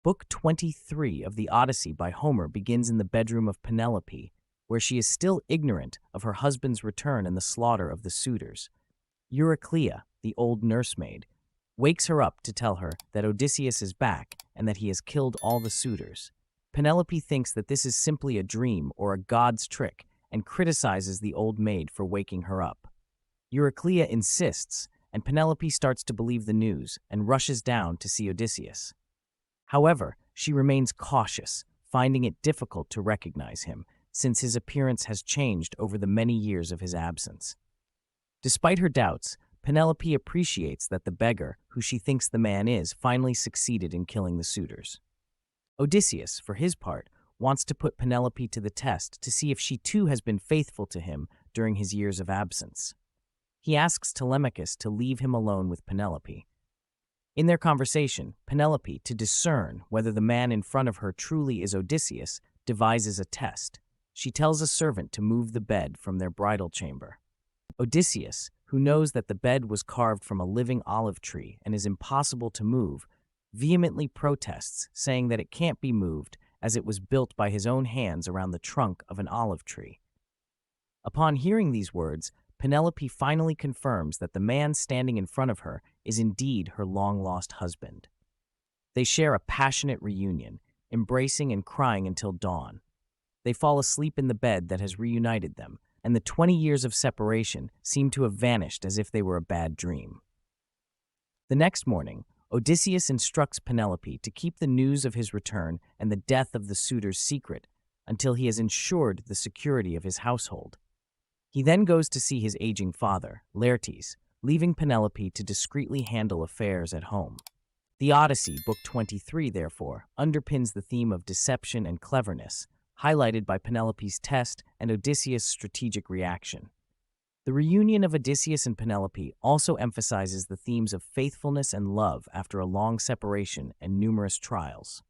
Book 23 of the Odyssey by Homer begins in the bedroom of Penelope, where she is still ignorant of her husband's return and the slaughter of the suitors. Euryclea, the old nursemaid, wakes her up to tell her that Odysseus is back and that he has killed all the suitors. Penelope thinks that this is simply a dream or a god's trick and criticizes the old maid for waking her up. Euryclea insists, and Penelope starts to believe the news and rushes down to see Odysseus. However, she remains cautious, finding it difficult to recognize him, since his appearance has changed over the many years of his absence. Despite her doubts, Penelope appreciates that the beggar, who she thinks the man is, finally succeeded in killing the suitors. Odysseus, for his part, wants to put Penelope to the test to see if she too has been faithful to him during his years of absence. He asks Telemachus to leave him alone with Penelope. In their conversation, Penelope, to discern whether the man in front of her truly is Odysseus, devises a test. She tells a servant to move the bed from their bridal chamber. Odysseus, who knows that the bed was carved from a living olive tree and is impossible to move, vehemently protests, saying that it can't be moved as it was built by his own hands around the trunk of an olive tree. Upon hearing these words, Penelope finally confirms that the man standing in front of her is indeed her long-lost husband. They share a passionate reunion, embracing and crying until dawn. They fall asleep in the bed that has reunited them, and the 20 years of separation seem to have vanished as if they were a bad dream. The next morning, Odysseus instructs Penelope to keep the news of his return and the death of the suitors secret until he has ensured the security of his household. He then goes to see his aging father, Laertes, leaving Penelope to discreetly handle affairs at home. The Odyssey, Book 23, therefore, underpins the theme of deception and cleverness, highlighted by Penelope's test and Odysseus' strategic reaction. The reunion of Odysseus and Penelope also emphasizes the themes of faithfulness and love after a long separation and numerous trials.